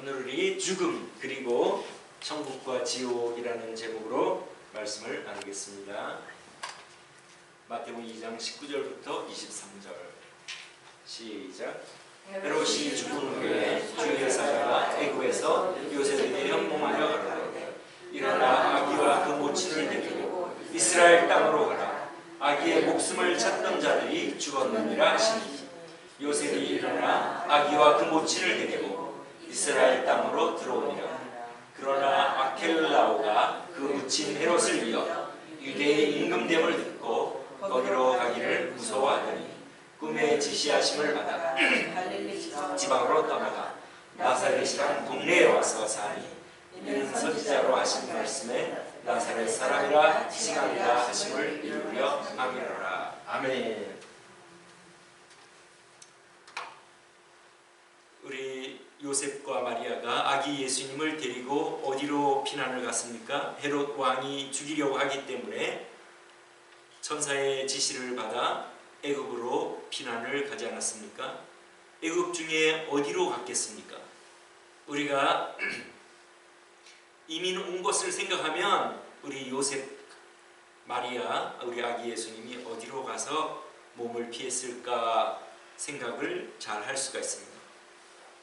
오늘 우리 죽음 그리고 천국과 지옥이라는 제목으로 말씀을 나누겠습니다. 마태복음 2장 19절부터 23절 시작. 헤롯이 죽은 후에 주의 사자가 애굽에서 요셉에게 형통하여 가로되 일어나 아기와 그 모친을 데리고 이스라엘 땅으로 가라. 아기의 목숨을 찾던 자들이 죽었느니라 하시니 요셉이 일어나 아기와 그 모친을 데리고 이스라엘 땅으로 들어오니라. 그러나 아켈라오가 그 묻힌 헤롯을 이어 유대의 임금됨을 듣고 거기로 가기를 무서워하더니 꿈에 지시하심을 받아 지방으로 떠나가 나사렛이라는 동네에 와서 사니 이는 선지자로 하신 말씀에 나사렛 사람이라 칭하리라 하심을 이루려 함이로라. 아멘. 우리 요셉과 마리아가 아기 예수님을 데리고 어디로 피난을 갔습니까? 헤롯 왕이 죽이려고 하기 때문에 천사의 지시를 받아 애굽으로 피난을 가지 않았습니까? 애굽 중에 어디로 갔겠습니까? 우리가 이민 온 것을 생각하면 우리 요셉, 마리아, 우리 아기 예수님이 어디로 가서 몸을 피했을까 생각을 잘 할 수가 있습니다.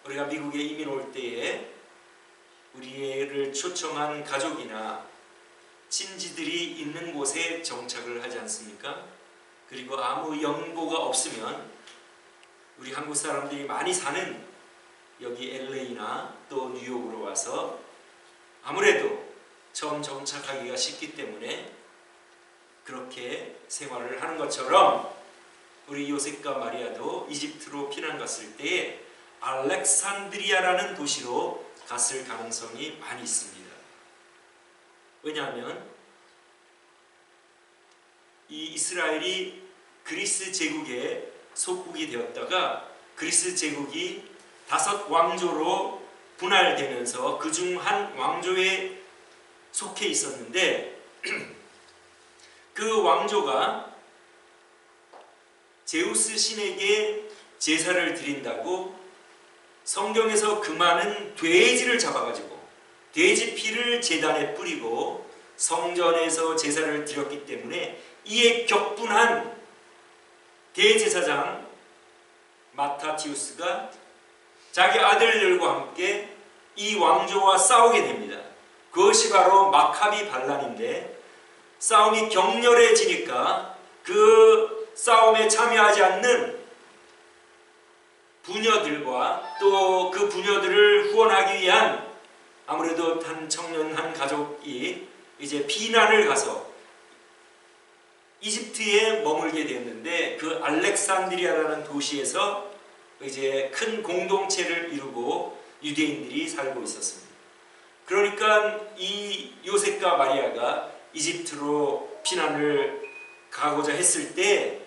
우리가 미국에 이민 올 때에 우리를 초청한 가족이나 친지들이 있는 곳에 정착을 하지 않습니까? 그리고 아무 연고가 없으면 우리 한국 사람들이 많이 사는 여기 LA나 또 뉴욕으로 와서 아무래도 처음 정착하기가 쉽기 때문에 그렇게 생활을 하는 것처럼 우리 요셉과 마리아도 이집트로 피난 갔을 때에 알렉산드리아라는 도시로 갔을 가능성이 많이 있습니다. 왜냐하면 이 이스라엘이 그리스 제국의 속국이 되었다가 그리스 제국이 5 왕조로 분할되면서 그중 한 왕조에 속해 있었는데 그 왕조가 제우스 신에게 제사를 드린다고 성경에서 그 많은 돼지를 잡아가지고 돼지 피를 제단에 뿌리고 성전에서 제사를 드렸기 때문에 이에 격분한 대제사장 마타티우스가 자기 아들들과 함께 이 왕조와 싸우게 됩니다. 그것이 바로 마카비 반란인데 싸움이 격렬해지니까 그 싸움에 참여하지 않는 부녀들과 또 그 부녀들을 후원하기 위한 아무래도 한 청년 한 가족이 이제 피난을 가서 이집트에 머물게 되었는데 그 알렉산드리아라는 도시에서 이제 큰 공동체를 이루고 유대인들이 살고 있었습니다. 그러니까 이 요셉과 마리아가 이집트로 피난을 가고자 했을 때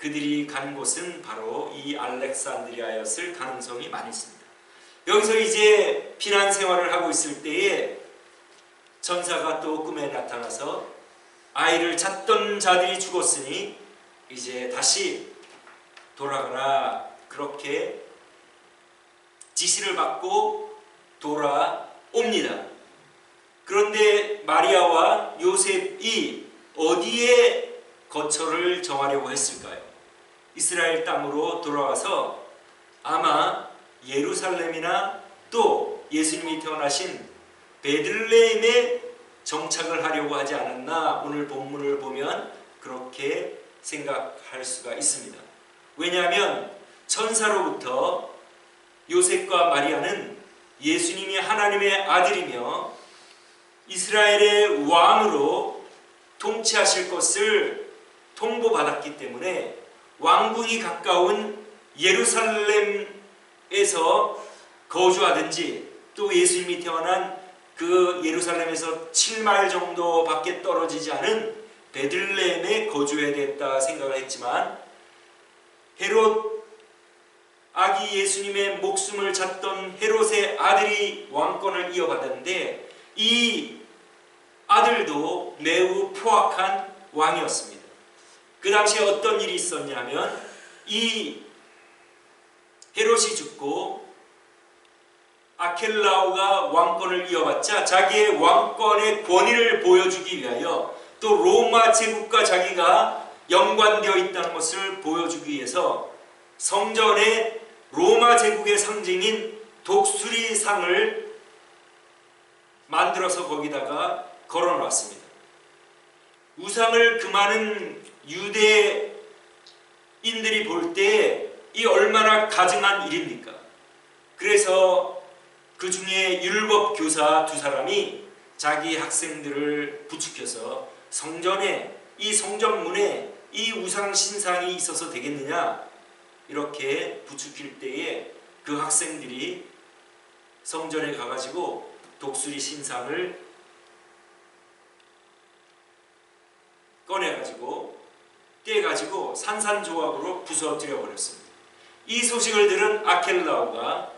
그들이 간 곳은 바로 이 알렉산드리아였을 가능성이 많이 있습니다. 여기서 이제 피난 생활을 하고 있을 때에 천사가 또 꿈에 나타나서 아이를 찾던 자들이 죽었으니 이제 다시 돌아가라 그렇게 지시를 받고 돌아옵니다. 그런데 마리아와 요셉이 어디에 거처를 정하려고 했을까요? 이스라엘 땅으로 돌아와서 아마 예루살렘이나 또 예수님이 태어나신 베들레헴에 정착을 하려고 하지 않았나 오늘 본문을 보면 그렇게 생각할 수가 있습니다. 왜냐하면 천사로부터 요셉과 마리아는 예수님이 하나님의 아들이며 이스라엘의 왕으로 통치하실 것을 통보받았기 때문에 왕궁이 가까운 예루살렘에서 거주하든지 또 예수님이 태어난 그 예루살렘에서 7마일 정도밖에 떨어지지 않은 베들레헴에 거주해야 됐다 생각을 했지만 헤롯 아기 예수님의 목숨을 찾던 헤롯의 아들이 왕권을 이어받았는데 이 아들도 매우 포악한 왕이었습니다. 그 당시에 어떤 일이 있었냐면 이 헤롯이 죽고 아켈라오가 왕권을 이어받자 자기의 왕권의 권위를 보여주기 위하여 또 로마 제국과 자기가 연관되어 있다는 것을 보여주기 위해서 성전에 로마 제국의 상징인 독수리상을 만들어서 거기다가 걸어놨습니다. 우상을 금하는 유대인들이 볼 때 이 얼마나 가증한 일입니까? 그래서 그 중에 율법 교사 두 사람이 자기 학생들을 부추겨서 성전에, 이 성전문에 이 우상 신상이 있어서 되겠느냐 이렇게 부추길 때에 그 학생들이 성전에 가가지고 독수리 신상을 꺼내가지고 떼가지고 산산조각으로 부서뜨려 버렸습니다. 이 소식을 들은 아켈라오가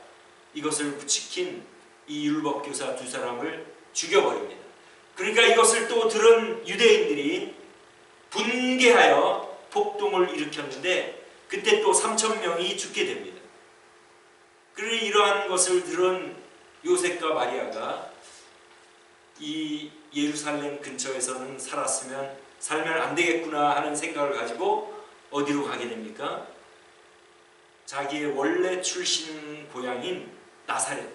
이것을 부추긴 이 율법교사 두 사람을 죽여버립니다. 그러니까 이것을 또 들은 유대인들이 분개하여 폭동을 일으켰는데 그때 또 3,000명이 죽게 됩니다. 그러니 이러한 것을 들은 요셉과 마리아가 이 예루살렘 근처에서는 살면 안 되겠구나 하는 생각을 가지고 어디로 가게 됩니까? 자기의 원래 출신 고향인 나사렛,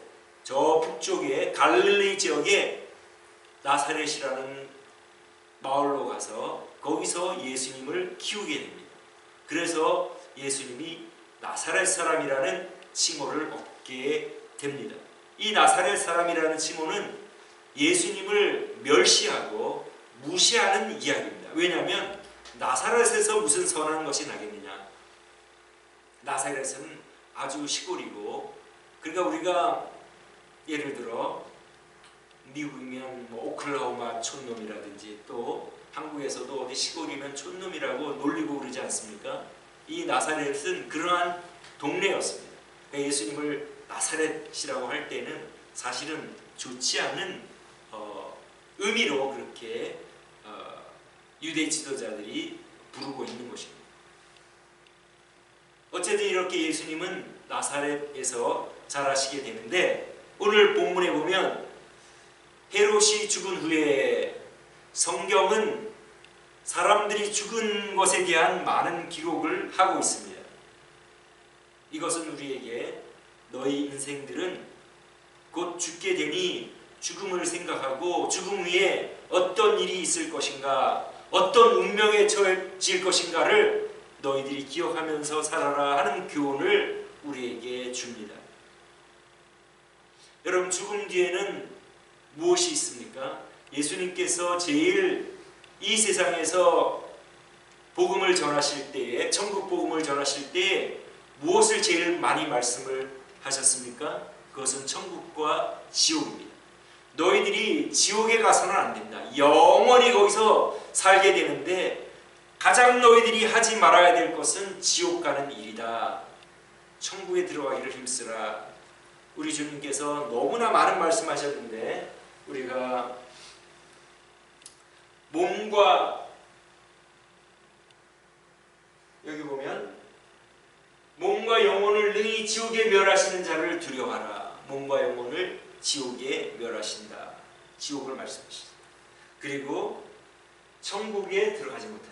저 북쪽의 갈릴리 지역의 나사렛이라는 마을로 가서 거기서 예수님을 키우게 됩니다. 그래서 예수님이 나사렛 사람이라는 칭호를 얻게 됩니다. 이 나사렛 사람이라는 칭호는 예수님을 멸시하고 무시하는 이야기입니다. 왜냐하면 나사렛에서 무슨 선한 것이 나겠느냐. 나사렛은 아주 시골이고, 그러니까 우리가 예를 들어 미국이면 뭐 오클라호마 촌놈이라든지 또 한국에서도 어디 시골이면 촌놈이라고 놀리고 그러지 않습니까? 이 나사렛은 그러한 동네였습니다. 그러니까 예수님을 나사렛이라고 할 때는 사실은 좋지 않은 의미로 그렇게 유대 지도자들이 부르고 있는 것입니다. 어쨌든 이렇게 예수님은 나사렛에서 자라시게 되는데, 오늘 본문에 보면 헤롯이 죽은 후에 성경은 사람들이 죽은 것에 대한 많은 기록을 하고 있습니다. 이것은 우리에게 너희 인생들은 곧 죽게 되니 죽음을 생각하고 죽음 후에 어떤 일이 있을 것인가, 어떤 운명에 처해질 것인가를 너희들이 기억하면서 살아라 하는 교훈을 우리에게 줍니다. 여러분, 죽음 뒤에는 무엇이 있습니까? 예수님께서 제일 이 세상에서 복음을 전하실 때에, 천국 복음을 전하실 때에 무엇을 제일 많이 말씀을 하셨습니까? 그것은 천국과 지옥입니다. 너희들이 지옥에 가서는 안 된다. 영원히 거기서 살게 되는데 가장 너희들이 하지 말아야 될 것은 지옥 가는 일이다. 천국에 들어가기를 힘쓰라. 우리 주님께서 너무나 많은 말씀하셨는데 우리가 몸과, 여기 보면 몸과 영혼을 능히 지옥에 멸하시는 자를 두려워하라. 몸과 영혼을 지옥에 멸하신다. 지옥을 말씀하시다. 그리고 천국에 들어가지 못하리라.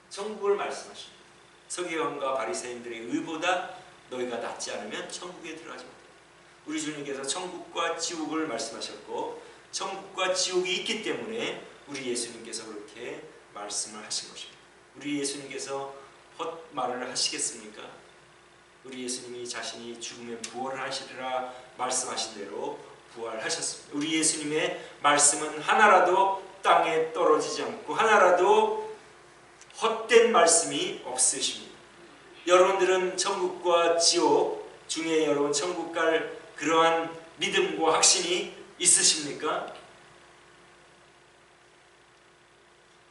천국을 말씀하십니다. 서기관과 바리새인들의 의보다 너희가 낫지 않으면 천국에 들어가지 못하리라. 우리 주님께서 천국과 지옥을 말씀하셨고 천국과 지옥이 있기 때문에 우리 예수님께서 그렇게 말씀을 하신 것입니다. 우리 예수님께서 헛말을 하시겠습니까? 우리 예수님이 자신이 죽으면 부활을 하시리라 말씀하신 대로 부활하셨습니다. 우리 예수님의 말씀은 하나라도 땅에 떨어지지 않고 하나라도 헛된 말씀이 없으십니다. 여러분들은 천국과 지옥 중에 여러분 천국 갈 그러한 믿음과 확신이 있으십니까?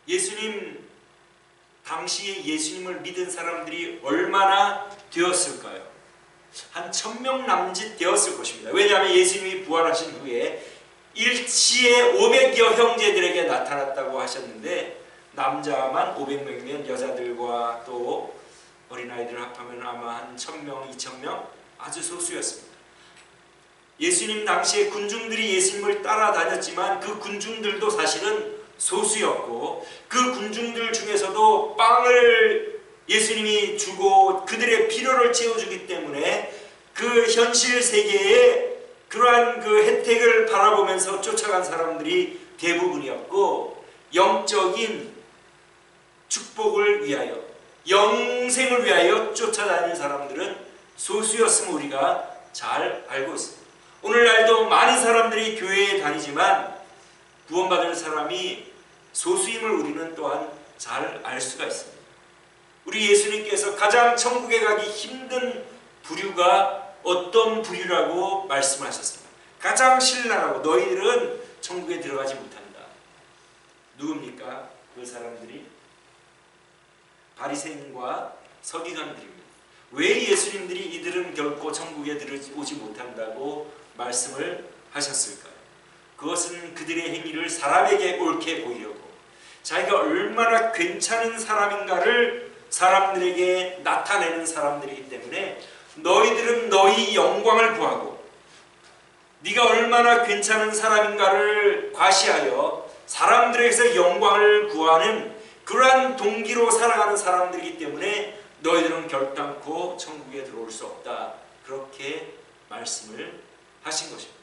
예수님 당시에 예수님을 믿은 사람들이 얼마나 되었을까요? 한 1,000명 남짓 되었을 것입니다. 왜냐하면 예수님이 부활하신 후에 일치에 500여 형제들에게 나타났다고 하셨는데 남자만 500명이면 여자들과 또 어린아이들 합하면 아마 한 1,000명, 2,000명 아주 소수였습니다. 예수님 당시에 군중들이 예수님을 따라다녔지만 그 군중들도 사실은 소수였고 그 군중들 중에서도 빵을 예수님이 주고 그들의 필요를 채워주기 때문에 그 현실 세계에 그러한 그 혜택을 바라보면서 쫓아간 사람들이 대부분이었고 영적인 축복을 위하여 영생을 위하여 쫓아다니는 사람들은 소수였음을 우리가 잘 알고 있습니다. 오늘날도 많은 사람들이 교회에 다니지만 구원받을 사람이 소수임을 우리는 또한 잘 알 수가 있습니다. 우리 예수님께서 가장 천국에 가기 힘든 부류가 어떤 부류라고 말씀하셨습니다. 가장 신랄하고 너희들은 천국에 들어가지 못한다. 누굽니까? 그 사람들이 바리새인과 서기관들입니다. 왜 예수님들이 이들은 결코 천국에 들어오지 못한다고 말씀을 하셨을까요? 그것은 그들의 행위를 사람에게 옳게 보이려고 자기가 얼마나 괜찮은 사람인가를 사람들에게 나타내는 사람들이기 때문에 너희들은 너희 영광을 구하고 네가 얼마나 괜찮은 사람인가를 과시하여 사람들에게서 영광을 구하는 그러한 동기로 살아가는 사람들이기 때문에 너희들은 결단코 천국에 들어올 수 없다. 그렇게 말씀을 하신 것입니다.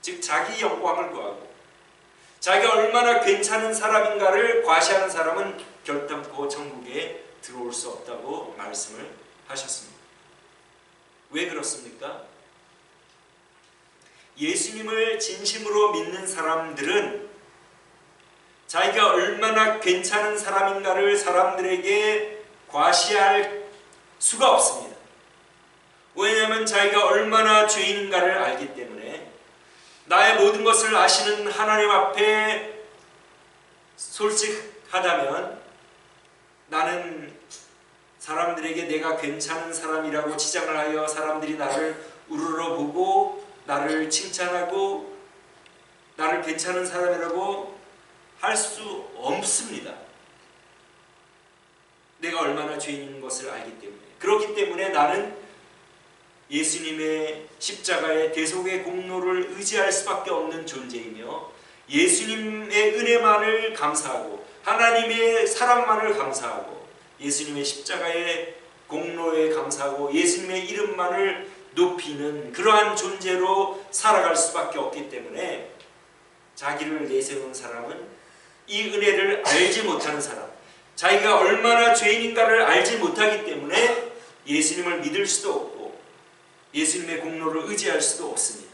즉 자기 영광을 구하고 자기가 얼마나 괜찮은 사람인가를 과시하는 사람은 결단코 천국에 들어올 수 없다고 말씀을 하셨습니다. 왜 그렇습니까? 예수님을 진심으로 믿는 사람들은 자기가 얼마나 괜찮은 사람인가를 사람들에게 과시할 수가 없습니다. 왜냐하면 자기가 얼마나 죄인인가를 알기 때문에 나의 모든 것을 아시는 하나님 앞에 솔직하다면 나는 사람들에게 내가 괜찮은 사람이라고 치장을 하여 사람들이 나를 우러러보고 나를 칭찬하고 나를 괜찮은 사람이라고 할 수 없습니다. 내가 얼마나 죄인인 것을 알기 때문에. 그렇기 때문에 나는 예수님의 십자가의 대속의 공로를 의지할 수밖에 없는 존재이며 예수님의 은혜만을 감사하고 하나님의 사랑만을 감사하고 예수님의 십자가의 공로에 감사하고 예수님의 이름만을 높이는 그러한 존재로 살아갈 수밖에 없기 때문에 자기를 내세우는 사람은 이 은혜를 알지 못하는 사람, 자기가 얼마나 죄인인가를 알지 못하기 때문에 예수님을 믿을 수도 없고 예수님의 공로를 의지할 수도 없습니다.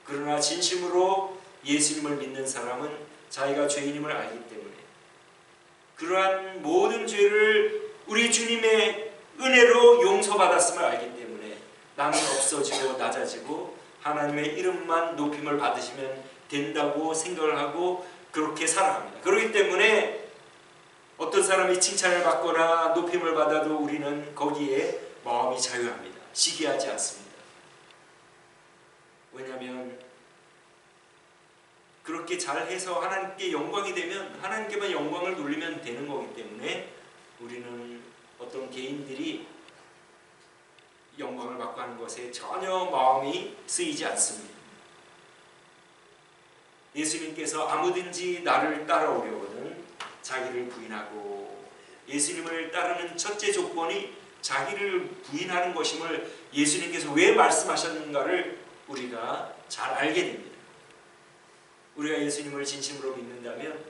그러나 진심으로 예수님을 믿는 사람은 자기가 죄인임을 알기 때문에 그러한 모든 죄를 우리 주님의 은혜로 용서받았음을 알기 때문에 나는 없어지고 낮아지고 하나님의 이름만 높임을 받으시면 된다고 생각을 하고 그렇게 살아갑니다. 그렇기 때문에 어떤 사람이 칭찬을 받거나 높임을 받아도 우리는 거기에 마음이 자유합니다. 시기하지 않습니다. 왜냐하면 그렇게 잘해서 하나님께 영광이 되면 하나님께만 영광을 돌리면 되는 거기 때문에 우리는 어떤 개인들이 영광을 받고 하는 것에 전혀 마음이 쓰이지 않습니다. 예수님께서 아무든지 나를 따라오려거든 자기를 부인하고 예수님을 따르는 첫째 조건이 자기를 부인하는 것임을 예수님께서 왜 말씀하셨는가를 우리가 잘 알게 됩니다. 우리가 예수님을 진심으로 믿는다면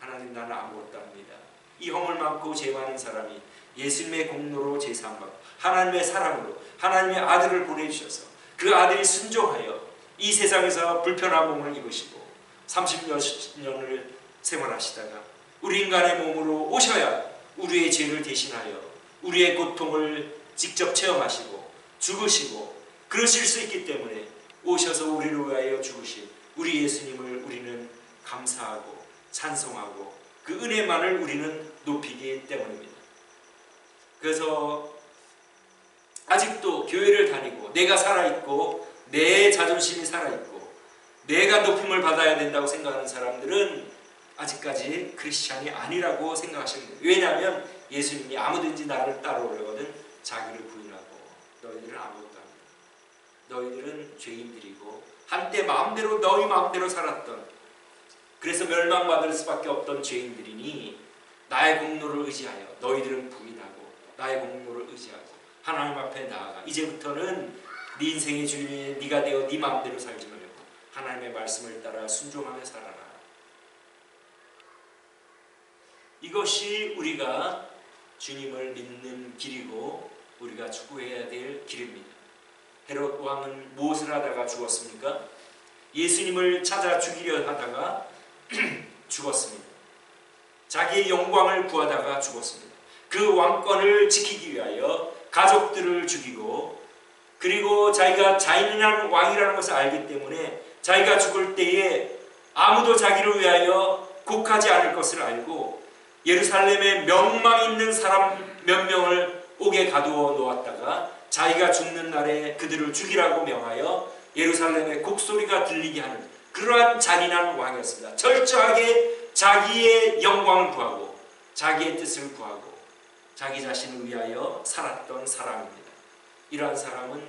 하나님 나는 아무것도 아닙니다. 이 허물 많고 죄 많은 사람이 예수님의 공로로 제사함받고 하나님의 사랑으로 하나님의 아들을 보내주셔서 그 아들이 순종하여 이 세상에서 불편한 몸을 입으시고 30년을 생활하시다가 우리 인간의 몸으로 오셔야 우리의 죄를 대신하여 우리의 고통을 직접 체험하시고 죽으시고 그러실 수 있기 때문에 오셔서 우리를 위하여 죽으신 우리 예수님을 우리는 감사하고 찬송하고 그 은혜만을 우리는 높이기 때문입니다. 그래서 아직도 교회를 다니고 내가 살아있고 내 자존심이 살아있고 내가 높임을 받아야 된다고 생각하는 사람들은 아직까지 크리스찬이 아니라고 생각하시는 거예요. 왜냐하면 예수님이 아무든지 나를 따라오려거든 자기를 부인하고 너희들은 아무것도 아니다. 너희들은 죄인들이고 한때 마음대로 너희 마음대로 살았던, 그래서 멸망받을 수밖에 없던 죄인들이니 나의 공로를 의지하여 너희들은 부인하고 나의 공로를 의지하고 하나님 앞에 나아가 이제부터는 네 인생의 주인이 네가 되어 네 마음대로 살지 말고 하나님의 말씀을 따라 순종하며 살아라. 이것이 우리가 주님을 믿는 길이고 우리가 추구해야 될 길입니다. 헤롯 왕은 무엇을 하다가 죽었습니까? 예수님을 찾아 죽이려 하다가 죽었습니다. 자기의 영광을 구하다가 죽었습니다. 그 왕권을 지키기 위하여 가족들을 죽이고, 그리고 자기가 잔인한 왕이라는 것을 알기 때문에 자기가 죽을 때에 아무도 자기를 위하여 곡하지 않을 것을 알고 예루살렘에 명망 있는 사람 몇 명을 옥에 가두어 놓았다가 자기가 죽는 날에 그들을 죽이라고 명하여 예루살렘에 곡소리가 들리게 하는 그러한 잔인한 왕이었습니다. 철저하게 자기의 영광을 구하고 자기의 뜻을 구하고 자기 자신을 위하여 살았던 사람입니다. 이러한 사람은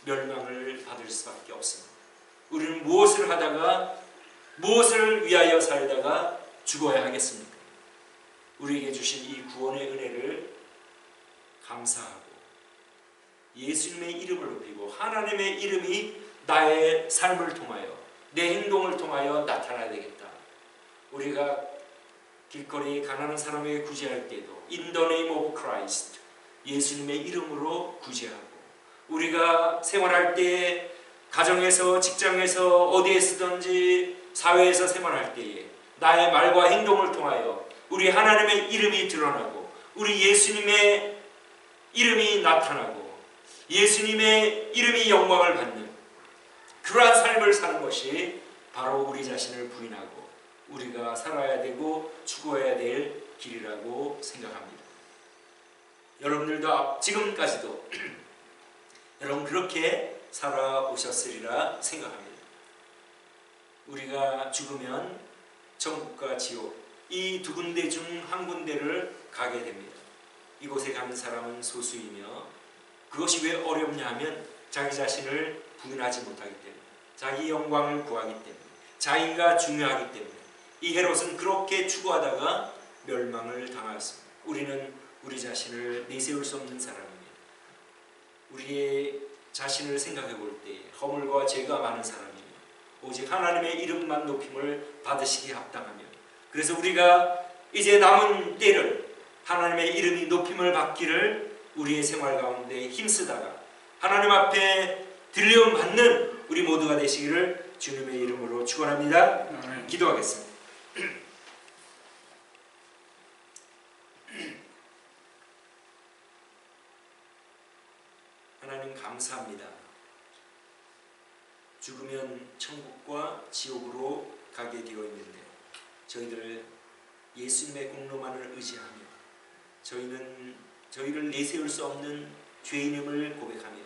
멸망을 받을 수밖에 없습니다. 우리는 무엇을 하다가 무엇을 위하여 살다가 죽어야 하겠습니까? 우리에게 주신 이 구원의 은혜를 감사하고 예수님의 이름을 높이고 하나님의 이름이 나의 삶을 통하여 내 행동을 통하여 나타나야 되겠다. 우리가 길거리 가난한 사람에게 구제할 때도 In the name of Christ, 예수님의 이름으로 구제하고, 우리가 생활할 때 가정에서 직장에서 어디에 쓰든지 사회에서 생활할 때에 나의 말과 행동을 통하여 우리 하나님의 이름이 드러나고 우리 예수님의 이름이 나타나고 예수님의 이름이 영광을 받는 그러한 삶을 사는 것이 바로 우리 자신을 부인하고 우리가 살아야 되고 추구해야 될 길이라고 생각합니다. 여러분들도 지금까지도 여러분 그렇게 살아오셨으리라 생각합니다. 우리가 죽으면 천국과 지옥 이 두 군데 중 한 군데를 가게 됩니다. 이곳에 가는 사람은 소수이며 그것이 왜 어렵냐 하면 자기 자신을 부인하지 못하기 때문에, 자기 영광을 구하기 때문에, 자기가 중요하기 때문에. 이 헤롯은 그렇게 추구하다가 멸망을 당하였습니다. 우리는 우리 자신을 내세울 수 없는 사람입니다. 우리의 자신을 생각해 볼 때 허물과 죄가 많은 사람이며 오직 하나님의 이름만 높임을 받으시기에 합당하며, 그래서 우리가 이제 남은 때를 하나님의 이름이 높임을 받기를 우리의 생활 가운데 힘쓰다가 하나님 앞에 들려움 받는 우리 모두가 되시기를 주님의 이름으로 축원합니다. 기도하겠습니다. 하나님 감사합니다. 죽으면 천국과 지옥으로 가게 되어 있는데 저희들 예수님의 공로만을 의지하며 저희를 내세울 수 없는 죄인임을 고백하며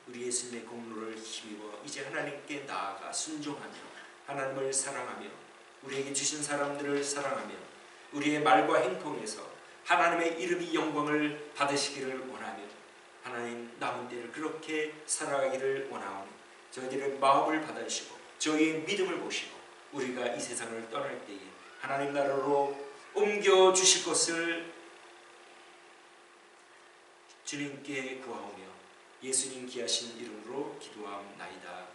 우리 예수님의 공로를 힘입어 이제 하나님께 나아가 순종하며 하나님을 사랑하며 우리에게 주신 사람들을 사랑하며 우리의 말과 행동에서 하나님의 이름이 영광을 받으시기를 원하며 하나님 남은 때를 그렇게 살아가기를 원하오니 저희들의 마음을 받아주시고 저희의 믿음을 보시고 우리가 이 세상을 떠날 때에 하나님 나라로 옮겨주실 것을 주님께 구하오며 예수님 귀하신 이름으로 기도하옵나이다.